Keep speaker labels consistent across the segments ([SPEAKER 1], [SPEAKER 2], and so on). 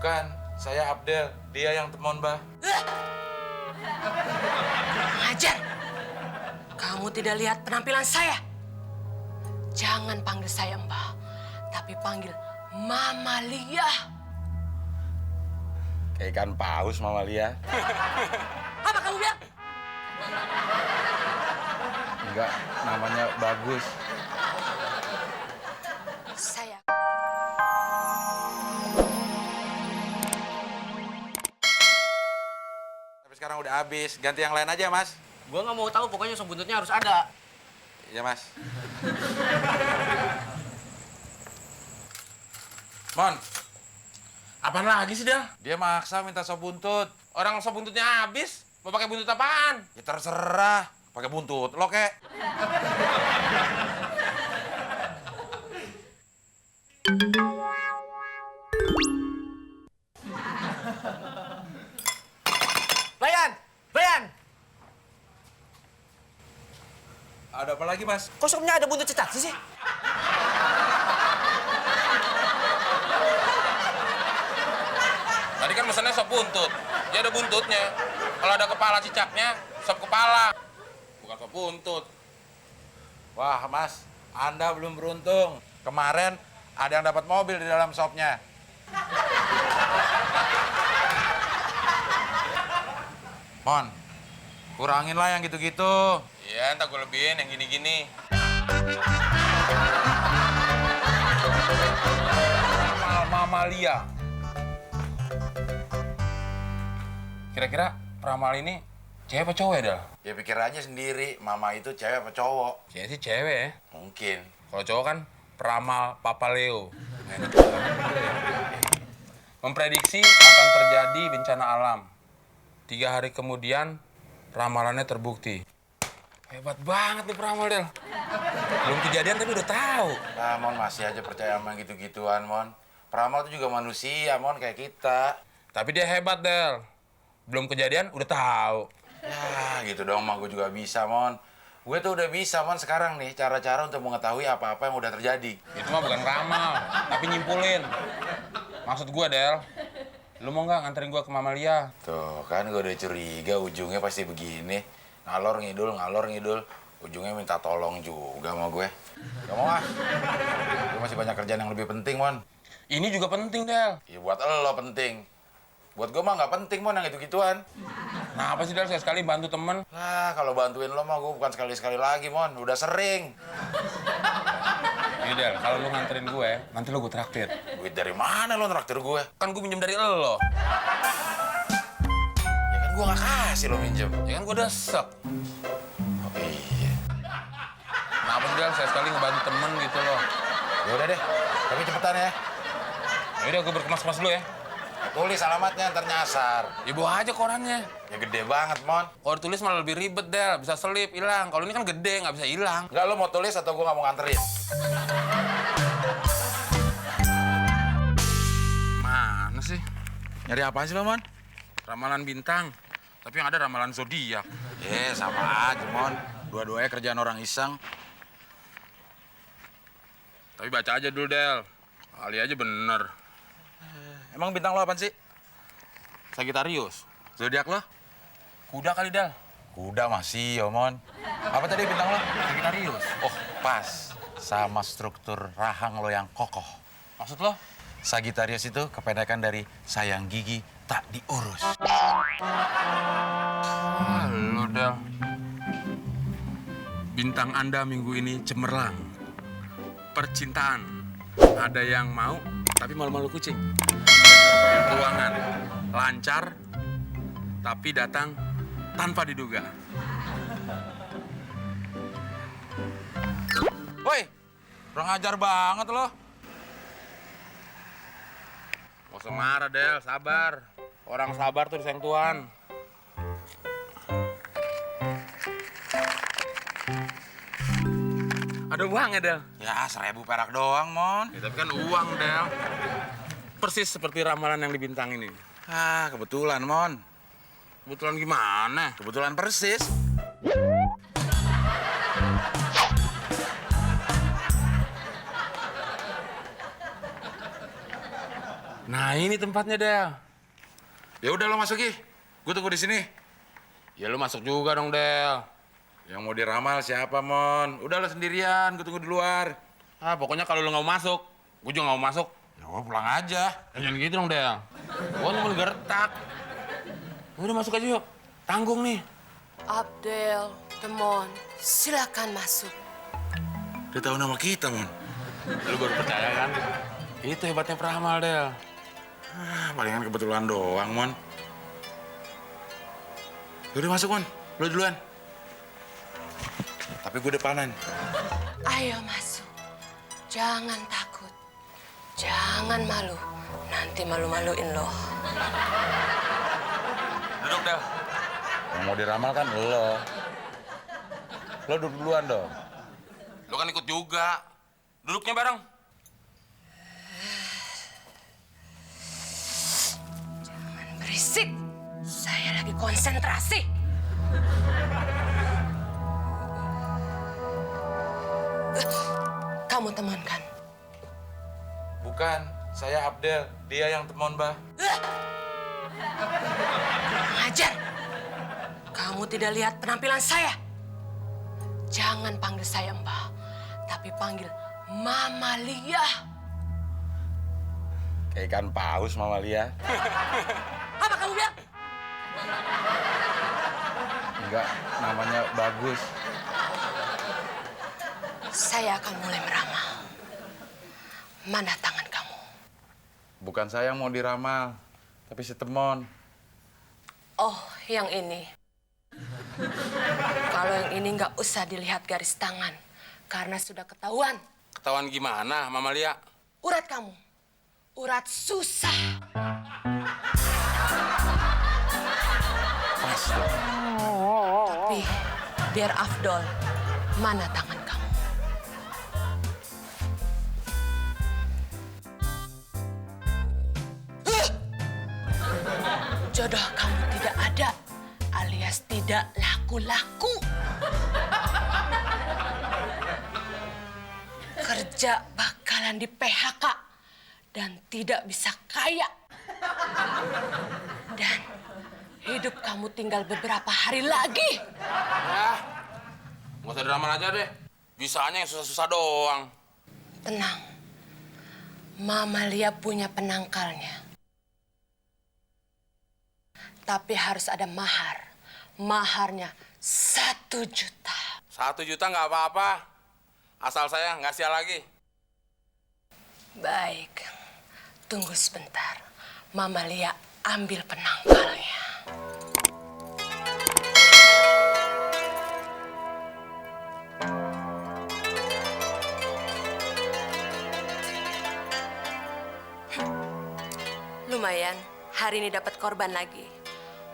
[SPEAKER 1] Bukan, saya Abdel. Dia yang temon, Mbah.
[SPEAKER 2] Ajar! Kamu tidak lihat penampilan saya? Jangan panggil saya Mbah, tapi panggil Mama Lia.
[SPEAKER 1] Kayak ikan paus, Mama Lia.
[SPEAKER 2] Apa kamu bilang?
[SPEAKER 1] Enggak, namanya bagus.
[SPEAKER 2] Saya.
[SPEAKER 1] Tapi sekarang udah habis. Ganti yang lain aja, Mas.
[SPEAKER 3] Gua nggak mau tahu, pokoknya sop buntutnya harus ada.
[SPEAKER 1] Iya, Mas. Mon,
[SPEAKER 3] Apaan lagi sih, Del?
[SPEAKER 1] dia maksa minta sop buntut.
[SPEAKER 3] Orang sop buntutnya habis, mau pakai buntut apaan?
[SPEAKER 1] Ya terserah. Pakai buntut lo, kek.
[SPEAKER 3] Bayan! Bayan!
[SPEAKER 1] Ada apa lagi, Mas?
[SPEAKER 3] Kok sopnya ada buntut cetak sih? Tadi kan pesannya sop buntut. Dia ada buntutnya. Kalau ada kepala cicaknya, sop kepala. Bukan sop buntut.
[SPEAKER 1] Wah, Mas, Anda belum beruntung. Kemarin ada yang dapat mobil di dalam sopnya. Mon, kurangin lah yang gitu-gitu.
[SPEAKER 3] Iya, entar gue lebihin yang gini-gini.
[SPEAKER 1] Mama Lia.
[SPEAKER 3] Kira-kira peramal ini cewek apa cowok ya, Dal?
[SPEAKER 1] Ya pikir aja sendiri, Mama itu cewek apa cowok?
[SPEAKER 3] Cewek sih cewek ya.
[SPEAKER 1] Mungkin.
[SPEAKER 3] Kalau cowok kan peramal Papa Leo. Memprediksi akan terjadi bencana alam. 3 hari kemudian ramalannya terbukti. Hebat banget nih peramal, Del. Belum kejadian tapi udah tahu.
[SPEAKER 1] Nah, Mon masih aja percaya sama gitu-gituan, Mon. Peramal itu juga manusia, Mon, kayak kita.
[SPEAKER 3] Tapi dia hebat, Del. Belum kejadian udah tahu.
[SPEAKER 1] Ya, gitu dong, mah gue juga bisa, Mon. Gue tuh udah bisa, Mon, sekarang nih, cara-cara untuk mengetahui apa-apa yang udah terjadi.
[SPEAKER 3] Itu mah bukan ramal, tapi nyimpulin. Maksud gue, Del, lu mau nggak nganterin gue ke Mama Lia?
[SPEAKER 1] Tuh, kan gue udah curiga ujungnya pasti begini. Ngalor ngidul. Ujungnya minta tolong juga sama gue. Gak mau ah. Gue masih banyak kerjaan yang lebih penting, Mon.
[SPEAKER 3] Ini juga penting, Del.
[SPEAKER 1] Ya buat lo penting. Buat gue mah nggak penting, Mon, yang gitu-gituan.
[SPEAKER 3] Nah, apa sih, Del? Sekali bantu temen.
[SPEAKER 1] Lah, kalau bantuin lo mah gue bukan sekali-sekali lagi, Mon. Udah sering.
[SPEAKER 3] Ini, Del, kalau lu nganterin gue, nanti lu gue traktir.
[SPEAKER 1] Duit dari mana lo nraktir gue?
[SPEAKER 3] Kan gue minjem dari lo.
[SPEAKER 1] Ya kan gue nggak kasih lo minjem.
[SPEAKER 3] Ya kan gue desek.
[SPEAKER 1] Oh iya.
[SPEAKER 3] Kenapa sih, Del? Saya sekali ngebantu temen gitu loh.
[SPEAKER 1] Ya udah deh, tapi cepetan ya.
[SPEAKER 3] Yaudah, gue berkemas-kemas dulu ya.
[SPEAKER 1] Tulis alamatnya, ntar nyasar.
[SPEAKER 3] Ya bawa aja korannya.
[SPEAKER 1] Ya gede banget, Mon.
[SPEAKER 3] Kalau ditulis malah lebih ribet, Del. Bisa selip, hilang. Kalau ini kan gede, nggak bisa hilang.
[SPEAKER 1] Enggak, lo mau tulis atau gue nggak mau nganterin?
[SPEAKER 3] Mana sih?
[SPEAKER 1] Nyari apa sih lo, Mon?
[SPEAKER 3] Ramalan bintang. Tapi yang ada ramalan zodiak.
[SPEAKER 1] Sama aja, Mon. Dua-duanya kerjaan orang iseng.
[SPEAKER 3] Tapi baca aja dulu, Del. Kali aja bener.
[SPEAKER 1] Emang bintang lo apaan sih?
[SPEAKER 3] Sagittarius.
[SPEAKER 1] Zodiak lo?
[SPEAKER 3] Kuda kali, Del.
[SPEAKER 1] Kuda masih, ya, Mon. Apa tadi bintang lo?
[SPEAKER 3] Sagittarius.
[SPEAKER 1] Oh, pas. Sama struktur rahang lo yang kokoh.
[SPEAKER 3] Maksud lo?
[SPEAKER 1] Sagittarius itu kependekan dari sayang gigi tak diurus.
[SPEAKER 3] Halo, Del. Bintang Anda minggu ini cemerlang. Percintaan. Ada yang mau, tapi malu-malu kucing. Keuangan. Lancar, tapi datang tanpa diduga.
[SPEAKER 1] Woi, kurang ajar banget lo.
[SPEAKER 3] Gak usah marah, Del. Sabar. Orang sabar tuh disayang Tuhan. Ada uang ya, Del?
[SPEAKER 1] Ya, 1.000 perak doang, Mon.
[SPEAKER 3] Ya, tapi kan uang, Del. Persis seperti ramalan yang dibintang ini.
[SPEAKER 1] Ah, kebetulan, Mon.
[SPEAKER 3] Kebetulan gimana?
[SPEAKER 1] Kebetulan persis.
[SPEAKER 3] Nah, ini tempatnya, Del.
[SPEAKER 1] Ya udah lo masuk, Gi. Gue tunggu di sini.
[SPEAKER 3] Ya lu masuk juga dong, Del.
[SPEAKER 1] Yang mau diramal siapa, Mon? Udah lo sendirian, gue tunggu di luar.
[SPEAKER 3] Ah, pokoknya kalau lu nggak mau masuk, gue juga nggak mau masuk.
[SPEAKER 1] Ya gue pulang aja.
[SPEAKER 3] Ya, jangan gitu dong, Del. Gue cuma gertak. Udah masuk aja yuk. Tanggung nih.
[SPEAKER 2] Abdel, Temon, silakan masuk.
[SPEAKER 1] Dia tahu nama kita, Mon.
[SPEAKER 3] Lu baru percaya kan? Itu hebatnya peramal, Del.
[SPEAKER 1] Palingan kebetulan doang, Mon. Udah masuk, Mon. Lo duluan. Tapi gue depanan.
[SPEAKER 2] Ayo masuk. Jangan takut. Jangan malu. Nanti malu-maluin loh.
[SPEAKER 3] Duduk, Del.
[SPEAKER 1] Yang mau diramal kan lo. Lo duduk duluan dong.
[SPEAKER 3] Lu kan ikut juga. Duduknya bareng.
[SPEAKER 2] Jangan berisik. Saya lagi konsentrasi. Kamu teman kan?
[SPEAKER 1] Bukan, saya Abdel. Dia yang temon, Bah.
[SPEAKER 2] Ngajar. Kamu tidak lihat penampilan saya? Jangan panggil saya Mbah, tapi panggil Mama Lia.
[SPEAKER 1] Kayak ikan paus, Mama Lia.
[SPEAKER 2] Apa kamu bilang?
[SPEAKER 1] Enggak, namanya bagus.
[SPEAKER 2] Saya akan mulai meramal. Mana tangan kamu?
[SPEAKER 1] Bukan saya yang mau diramal, tapi si temon.
[SPEAKER 2] Oh, yang ini. Kalau yang ini nggak usah dilihat garis tangan, karena sudah ketahuan.
[SPEAKER 3] Ketahuan gimana, Mama Lia?
[SPEAKER 2] Urat kamu, urat susah.
[SPEAKER 1] Pas dong.
[SPEAKER 2] Tapi biar afdol, mana tangan kamu? Jodoh kamu tidak ada, alias tidak laku-laku. Kerja bakalan di PHK dan tidak bisa kaya. Dan hidup kamu tinggal beberapa hari lagi.
[SPEAKER 3] Ya, nggak usah diramal aja deh. Bisanya yang susah-susah doang.
[SPEAKER 2] Tenang, Mama Lia punya penangkalnya. Tapi harus ada mahar. Maharnya 1 juta.
[SPEAKER 3] 1 juta nggak apa-apa. Asal saya nggak sia lagi.
[SPEAKER 2] Baik, tunggu sebentar. Mama Lia ambil penangkalnya. Lumayan, hari ini dapat korban lagi.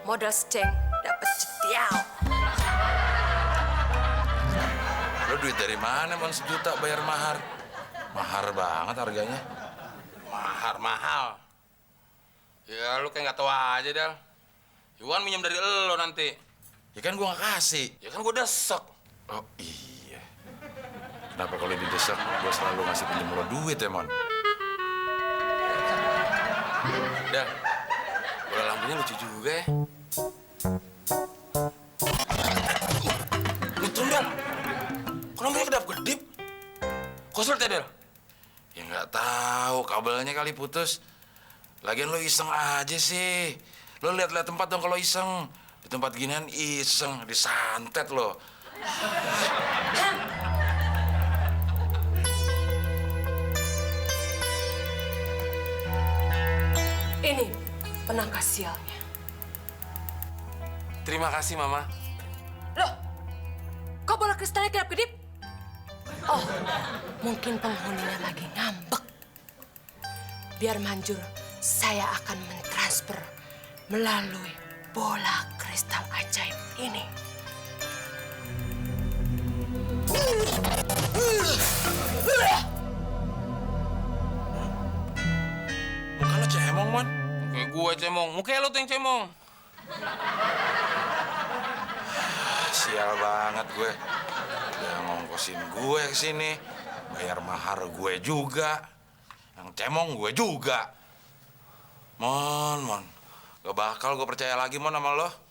[SPEAKER 2] Modal seceng, dapat cetiau.
[SPEAKER 1] Lo duit dari mana, Mon? 1 juta bayar mahar. Mahar banget harganya.
[SPEAKER 3] Mahal. Ya lu kayak nggak tahu aja, Del. Iwan minjem dari lo nanti.
[SPEAKER 1] Ya kan gua nggak kasih.
[SPEAKER 3] Ya kan gue desek.
[SPEAKER 1] Oh iya. Kenapa kalau didesak gua selalu ngasih pinjam lo duit ya, Mon?
[SPEAKER 3] Del, bola lampunya lucu juga ya. Lucu, Del. Kok lampunya kedap-kedip? Koslet ya, Del?
[SPEAKER 1] Ya nggak tahu, kabelnya kali putus. Lagian lo iseng aja sih. Lo lihat-lihat tempat dong kalau iseng. Di tempat ginian iseng, disantet lo.
[SPEAKER 2] Ini penangkas sialnya.
[SPEAKER 3] Terima kasih, Mama.
[SPEAKER 2] Loh, kok bola kristalnya kedap-kedip? Oh, mungkin penghuninya lagi ngambek. Biar manjur, saya akan mentransfer melalui bola kristal ajaib ini.
[SPEAKER 1] Muka lo cemong, Mon.
[SPEAKER 3] Kayak gue cemong. Mukanya lo tuh yang cemong.
[SPEAKER 1] Sial banget gue. Udah ngongkosin gue ke sini, bayar mahar gue juga. Yang cemong gue juga. Mon. Gak bakal gue percaya lagi, Mon, sama lo.